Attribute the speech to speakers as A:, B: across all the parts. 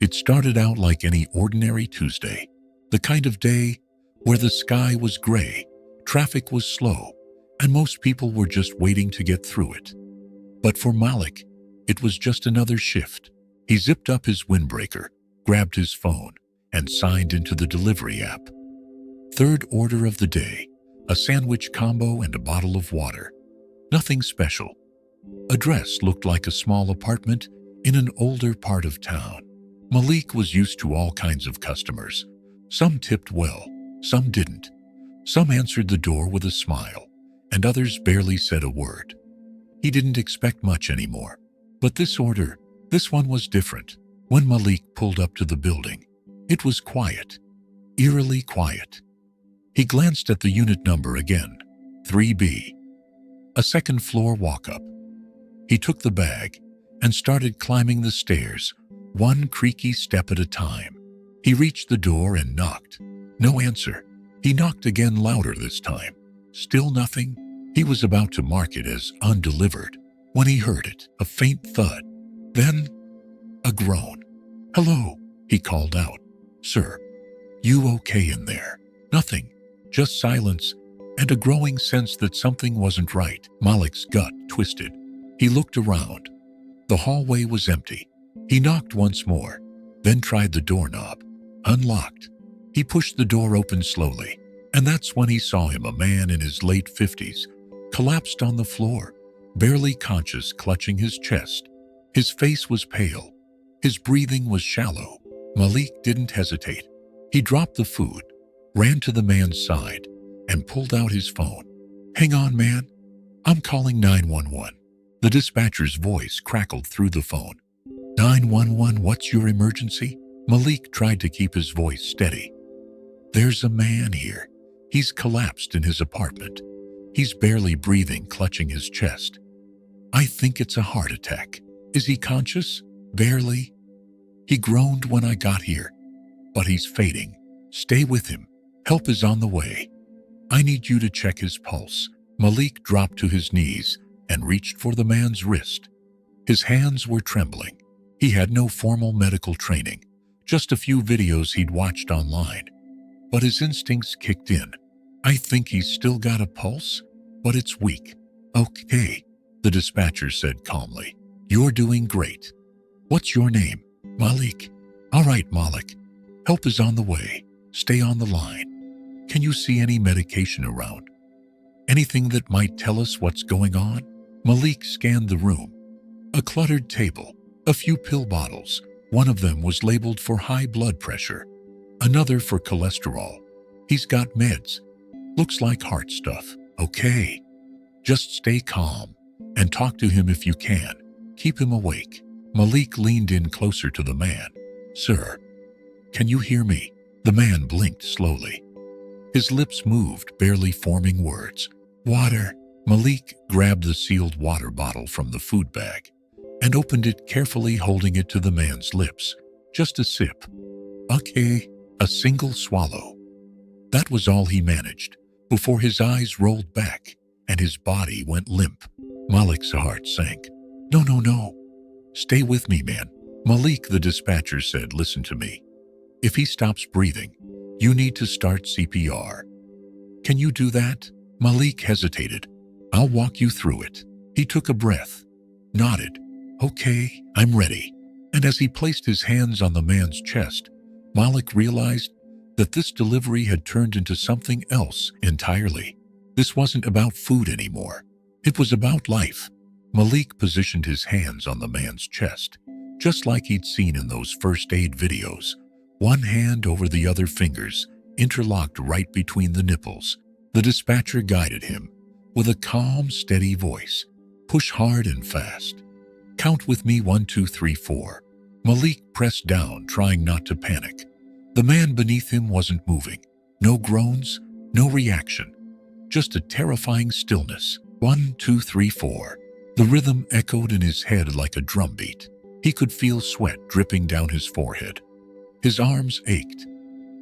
A: It started out like any ordinary Tuesday, the kind of day where the sky was gray, traffic was slow, and most people were just waiting to get through it. But for Malik, it was just another shift. He zipped up his windbreaker, grabbed his phone, and signed into the delivery app. Third order of the day, a sandwich combo and a bottle of water. Nothing special. Address looked like a small apartment in an older part of town. Malik was used to all kinds of customers. Some tipped well, some didn't. Some answered the door with a smile, and others barely said a word. He didn't expect much anymore. But this one was different. When Malik pulled up to the building, it was quiet, eerily quiet. He glanced at the unit number again, 3B. A second-floor walk-up. He took the bag and started climbing the stairs, one creaky step at a time. He reached the door and knocked. No answer. He knocked again, louder this time. Still nothing. He was about to mark it as undelivered when he heard it, a faint thud. Then, a groan. "Hello," he called out. "Sir, you okay in there?" Nothing, just silence and a growing sense that something wasn't right. Malik's gut twisted. He looked around. The hallway was empty. He knocked once more, then tried the doorknob. Unlocked. He pushed the door open slowly, and that's when he saw him, a man in his late 50s, collapsed on the floor, barely conscious, clutching his chest. His face was pale. His breathing was shallow. Malik didn't hesitate. He dropped the food, ran to the man's side, and pulled out his phone. "Hang on, man. I'm calling 911. The dispatcher's voice crackled through the phone. 911, what's your emergency?" Malik tried to keep his voice steady. "There's a man here. He's collapsed in his apartment. He's barely breathing, clutching his chest. I think it's a heart attack. Is he conscious?" "Barely. He groaned when I got here, but he's fading. Stay with him. Help is on the way. I need you to check his pulse." Malik dropped to his knees and reached for the man's wrist. His hands were trembling. He had no formal medical training, just a few videos he'd watched online. But his instincts kicked in. "I think he's still got a pulse, but it's weak." "Okay," the dispatcher said calmly. "You're doing great. What's your name?" "Malik." "All right, Malik. Help is on the way. Stay on the line. Can you see any medication around? Anything that might tell us what's going on?" Malik scanned the room. A cluttered table, a few pill bottles. One of them was labeled for high blood pressure, another for cholesterol. "He's got meds. Looks like heart stuff." "Okay. Just stay calm and talk to him if you can. Keep him awake." Malik leaned in closer to the man. "Sir, can you hear me?" The man blinked slowly. His lips moved, barely forming words. "Water." Malik grabbed the sealed water bottle from the food bag and opened it carefully, holding it to the man's lips. Just a sip. "Okay." A single swallow. That was all he managed, before his eyes rolled back and his body went limp. Malik's heart sank. No. Stay with me, man." "Malik," the dispatcher said, "listen to me. If he stops breathing, you need to start CPR. Can you do that?" Malik hesitated. "I'll walk you through it." He took a breath, nodded. "Okay, I'm ready." And as he placed his hands on the man's chest, Malik realized that this delivery had turned into something else entirely. This wasn't about food anymore. It was about life. Malik positioned his hands on the man's chest, just like he'd seen in those first aid videos. One hand over the other, fingers interlocked right between the nipples. The dispatcher guided him with a calm, steady voice. "Push hard and fast. Count with me, 1, 2, 3, 4. Malik pressed down, trying not to panic. The man beneath him wasn't moving. No groans, no reaction. Just a terrifying stillness. 1, 2, 3, 4. The rhythm echoed in his head like a drumbeat. He could feel sweat dripping down his forehead. His arms ached,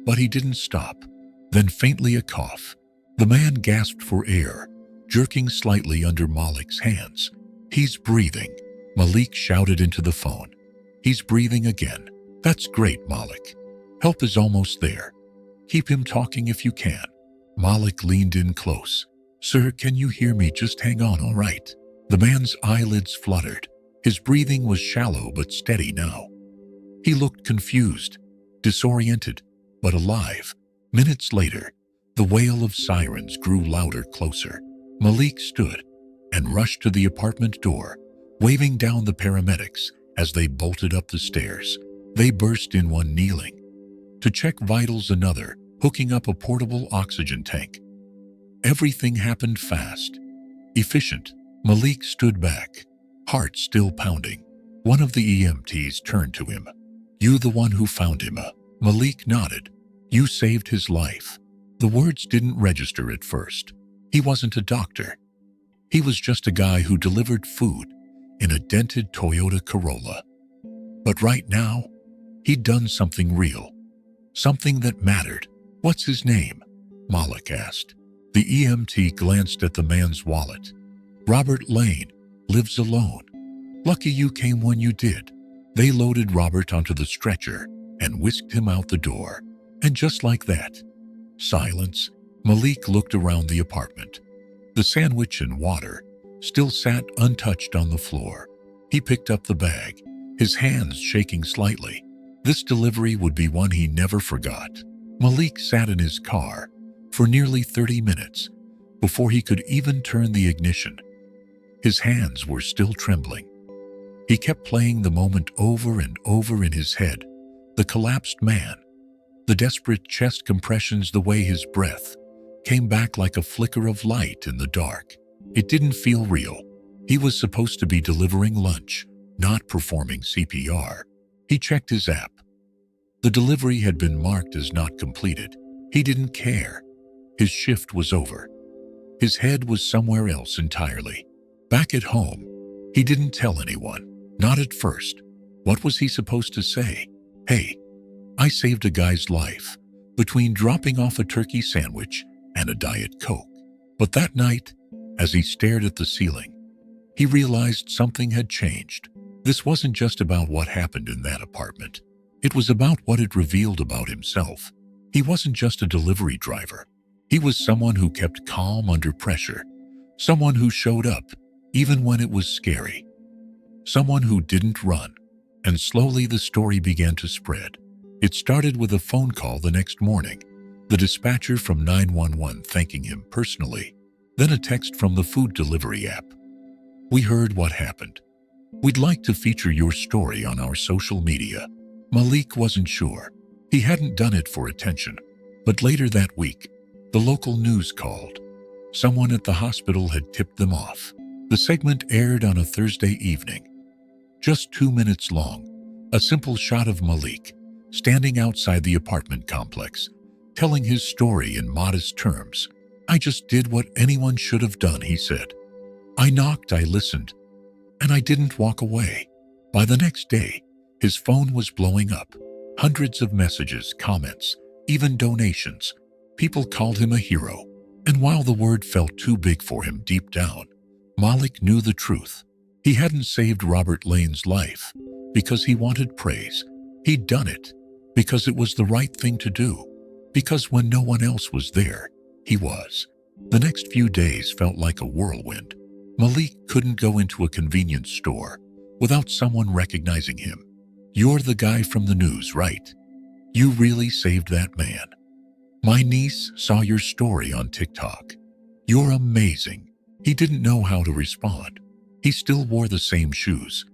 A: but he didn't stop. Then faintly a cough. The man gasped for air, jerking slightly under Malik's hands. "He's breathing," Malik shouted into the phone. "He's breathing again. That's great, Malik. Help is almost there. Keep him talking if you can. Malik leaned in close. Sir, can you hear me? Just hang on, all right? The man's eyelids fluttered. His breathing was shallow but steady now. He looked confused, disoriented, but alive. Minutes later, the wail of sirens grew louder, closer. Malik stood and rushed to the apartment door, waving down the paramedics as they bolted up the stairs. They burst in, one kneeling to check vitals, another hooking up a portable oxygen tank. Everything happened fast, efficient. Malik stood back, heart still pounding. One of the EMTs turned to him. You the one who found him? Malik nodded. You saved his life. The words didn't register at first. He wasn't a doctor. He was just a guy who delivered food in a dented Toyota Corolla. But right now, he'd done something real. Something that mattered. What's his name? Malik asked. The EMT glanced at the man's wallet. Robert Lane, lives alone. Lucky you came when you did. They loaded Robert onto the stretcher and whisked him out the door. And just like that, silence. Malik looked around the apartment. The sandwich and water still sat untouched on the floor. He picked up the bag, his hands shaking slightly. This delivery would be one he never forgot. Malik sat in his car for nearly 30 minutes before he could even turn the ignition. His hands were still trembling. He kept playing the moment over and over in his head. The collapsed man, the desperate chest compressions, the way his breath came back like a flicker of light in the dark. It didn't feel real. He was supposed to be delivering lunch, not performing CPR. He checked his app. The delivery had been marked as not completed. He didn't care. His shift was over. His head was somewhere else entirely. Back at home, he didn't tell anyone. Not at first. What was he supposed to say? Hey, I saved a guy's life between dropping off a turkey sandwich and a Diet Coke. But that night, as he stared at the ceiling, he realized something had changed. This wasn't just about what happened in that apartment. It was about what it revealed about himself. He wasn't just a delivery driver. He was someone who kept calm under pressure. Someone who showed up even when it was scary. Someone who didn't run. And slowly the story began to spread. It started with a phone call the next morning. The dispatcher from 911 thanking him personally. Then a text from the food delivery app. We heard what happened. We'd like to feature your story on our social media. Malik wasn't sure. He hadn't done it for attention. But later that week, the local news called. Someone at the hospital had tipped them off. The segment aired on a Thursday evening. Just 2 minutes long. A simple shot of Malik standing outside the apartment complex, telling his story in modest terms. I just did what anyone should have done, he said. I knocked, I listened, and I didn't walk away. By the next day, his phone was blowing up. Hundreds of messages, comments, even donations. People called him a hero. And while the word felt too big for him deep down, Malik knew the truth. He hadn't saved Robert Lane's life because he wanted praise. He'd done it because it was the right thing to do. Because when no one else was there, he was. The next few days felt like a whirlwind. Malik couldn't go into a convenience store without someone recognizing him. You're the guy from the news, right? You really saved that man. My niece saw your story on TikTok. You're amazing. He didn't know how to respond. He still wore the same shoes,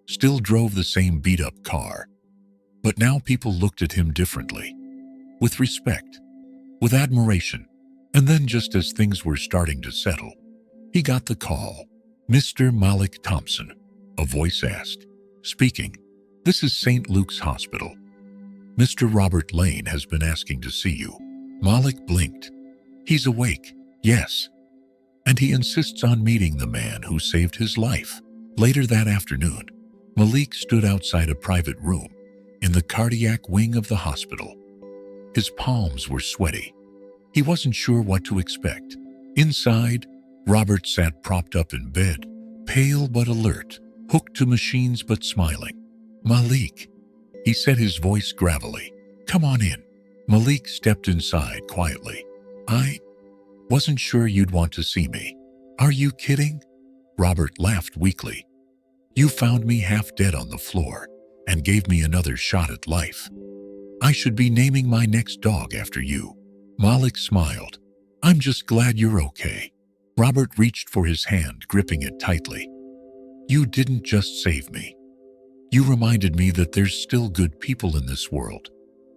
A: still drove the same beat-up car. But now people looked at him differently, with respect, with admiration. And then just as things were starting to settle, he got the call. Mr. Malik Thompson, a voice asked. Speaking. This is St. Luke's Hospital. Mr. Robert Lane has been asking to see you. Malik blinked. He's awake, yes. And he insists on meeting the man who saved his life. Later that afternoon, Malik stood outside a private room in the cardiac wing of the hospital. His palms were sweaty. He wasn't sure what to expect. Inside, Robert sat propped up in bed, pale but alert, hooked to machines but smiling. Malik, he said, his voice gravelly. "Come on in." Malik stepped inside quietly. "I wasn't sure you'd want to see me." "Are you kidding?" Robert laughed weakly. "You found me half dead on the floor and gave me another shot at life. I should be naming my next dog after you." Malik smiled. "I'm just glad you're okay." Robert reached for his hand, gripping it tightly. "You didn't just save me. You reminded me that there's still good people in this world.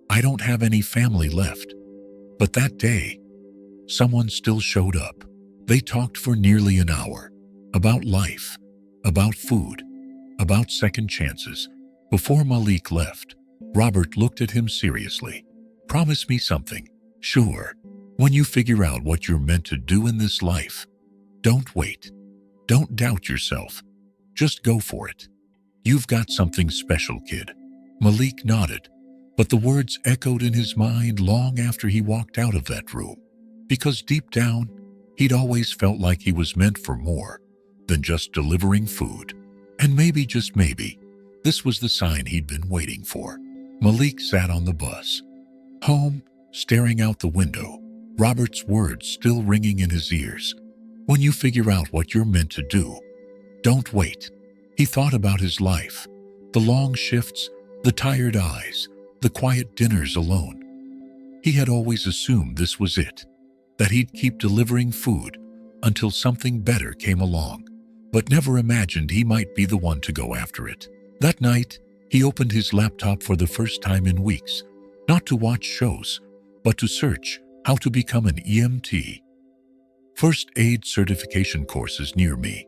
A: I don't have any family left. But that day, someone still showed up. They talked for nearly an hour. About life, about food, about second chances." Before Malik left, Robert looked at him seriously. "Promise me something." "Sure. When you figure out what you're meant to do in this life, don't wait. Don't doubt yourself. Just go for it. You've got something special, kid." Malik nodded, but the words echoed in his mind long after he walked out of that room. Because deep down, he'd always felt like he was meant for more than just delivering food. And maybe, just maybe, this was the sign he'd been waiting for. Malik sat on the bus home, staring out the window, Robert's words still ringing in his ears. "When you figure out what you're meant to do, don't wait." He thought about his life, the long shifts, the tired eyes, the quiet dinners alone. He had always assumed this was it, that he'd keep delivering food until something better came along, but never imagined he might be the one to go after it. That night, he opened his laptop for the first time in weeks, not to watch shows, but to search how to become an EMT. First aid certification courses near me.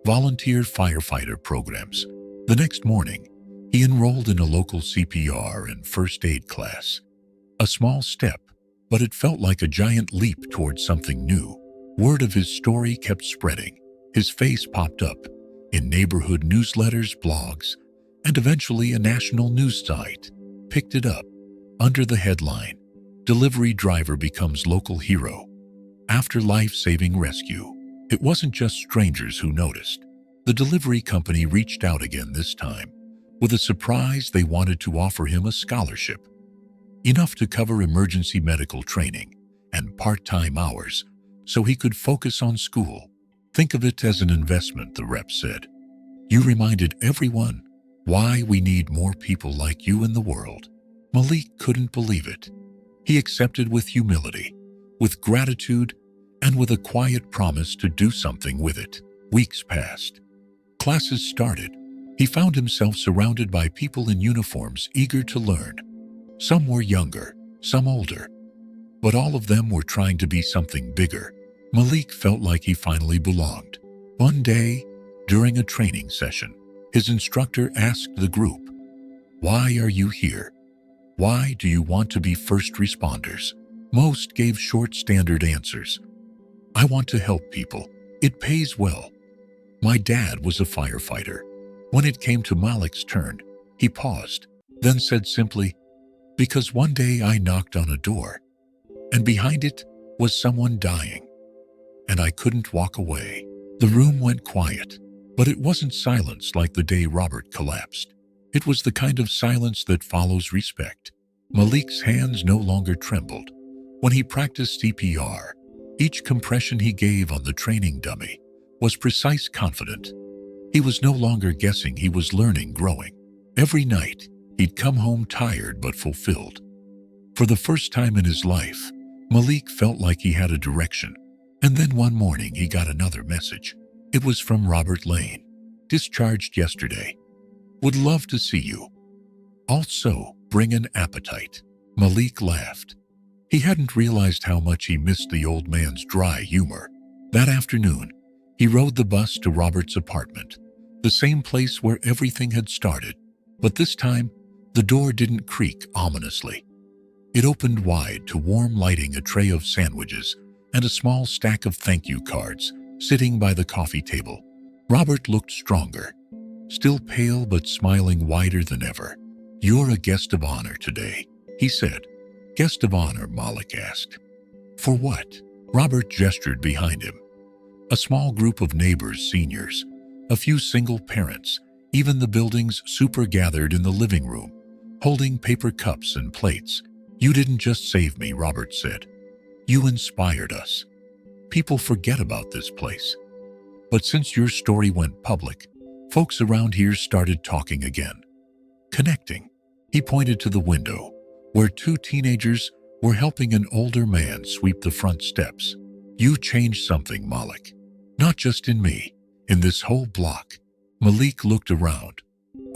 A: Volunteer firefighter programs. The next morning, he enrolled in a local CPR and first aid class. A small step, but it felt like a giant leap towards something new. Word of his story kept spreading. His face popped up in neighborhood newsletters, blogs, and eventually a national news site picked it up under the headline, "Delivery Driver Becomes Local Hero After Life-Saving Rescue." It wasn't just strangers who noticed. The delivery company reached out again this time. With a surprise, they wanted to offer him a scholarship, enough to cover emergency medical training and part-time hours so he could focus on school. "Think of it as an investment," the rep said. "You reminded everyone why we need more people like you in the world." Malik couldn't believe it. He accepted with humility, with gratitude, and with a quiet promise to do something with it. Weeks passed. Classes started. He found himself surrounded by people in uniforms eager to learn. Some were younger, some older, but all of them were trying to be something bigger. Malik felt like he finally belonged. One day, during a training session, his instructor asked the group, "Why are you here? Why do you want to be first responders?" Most gave short, standard answers. "I want to help people. It pays well. My dad was a firefighter." When it came to Malik's turn, he paused, then said simply, "Because one day I knocked on a door, and behind it was someone dying, and I couldn't walk away." The room went quiet, but it wasn't silence like the day Robert collapsed. It was the kind of silence that follows respect. Malik's hands no longer trembled. When he practiced CPR, each compression he gave on the training dummy was precise, confident. He was no longer guessing, he was learning, growing. Every night, he'd come home tired but fulfilled. For the first time in his life, Malik felt like he had a direction. And then one morning he got another message. It was from Robert Lane. "Discharged yesterday. Would love to see you. Also, bring an appetite." Malik laughed. He hadn't realized how much he missed the old man's dry humor. That afternoon, he rode the bus to Robert's apartment, the same place where everything had started. But this time, the door didn't creak ominously. It opened wide to warm lighting, a tray of sandwiches, and a small stack of thank you cards sitting by the coffee table. Robert looked stronger, still pale but smiling wider than ever. "You're a guest of honor today," he said. "Guest of honor?" Malik asked. "For what?" Robert gestured behind him. A small group of neighbors, seniors, a few single parents, even the building's super gathered in the living room, holding paper cups and plates. "You didn't just save me," Robert said. "You inspired us. People forget about this place. But since your story went public, folks around here started talking again. Connecting." He pointed to the window, where two teenagers were helping an older man sweep the front steps. "You changed something, Malik. Not just in me, in this whole block." Malik looked around,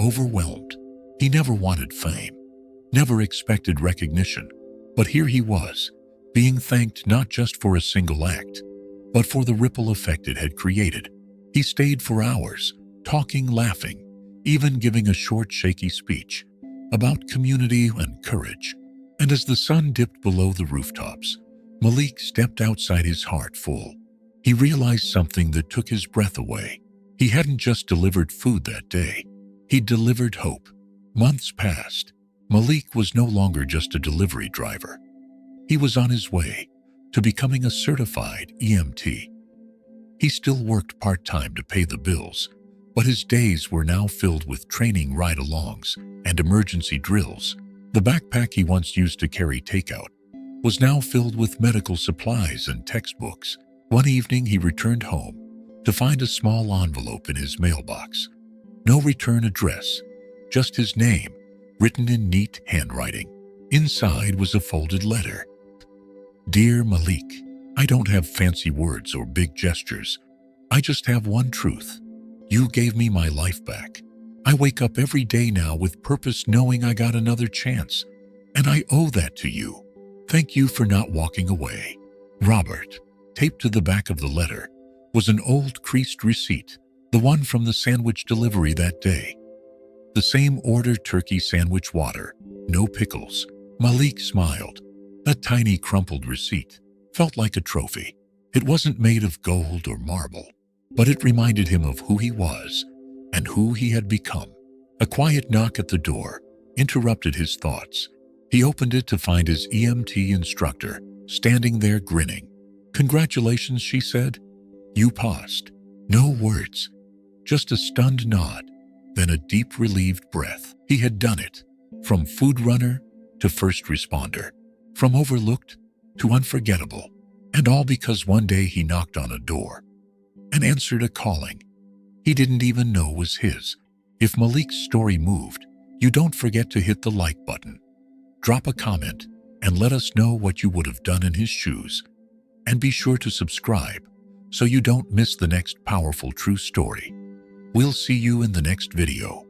A: overwhelmed. He never wanted fame, never expected recognition. But here he was, being thanked not just for a single act, but for the ripple effect it had created. He stayed for hours, talking, laughing, even giving a short, shaky speech about community and courage. And as the sun dipped below the rooftops, Malik stepped outside, his heart full. He realized something that took his breath away. He hadn't just delivered food that day. He delivered hope. Months passed. Malik was no longer just a delivery driver. He was on his way to becoming a certified EMT. He still worked part-time to pay the bills, but his days were now filled with training ride-alongs and emergency drills. The backpack he once used to carry takeout was now filled with medical supplies and textbooks. One evening he returned home to find a small envelope in his mailbox. No return address, just his name, written in neat handwriting. Inside was a folded letter. "Dear Malik, I don't have fancy words or big gestures. I just have one truth. You gave me my life back. I wake up every day now with purpose, knowing I got another chance, and I owe that to you. Thank you for not walking away." Robert. Taped to the back of the letter was an old creased receipt, the one from the sandwich delivery that day. The same order: turkey sandwich, water, no pickles. Malik smiled. That tiny crumpled receipt felt like a trophy. It wasn't made of gold or marble, but it reminded him of who he was and who he had become. A quiet knock at the door interrupted his thoughts. He opened it to find his EMT instructor standing there grinning. "Congratulations," she said. "You passed." No words, just a stunned nod, then a deep, relieved breath. He had done it. From food runner to first responder, from overlooked to unforgettable, and all because one day he knocked on a door and answered a calling he didn't even know was his. If Malik's story moved you, don't forget to hit the like button, drop a comment, and let us know what you would have done in his shoes. And be sure to subscribe so you don't miss the next powerful true story. We'll see you in the next video.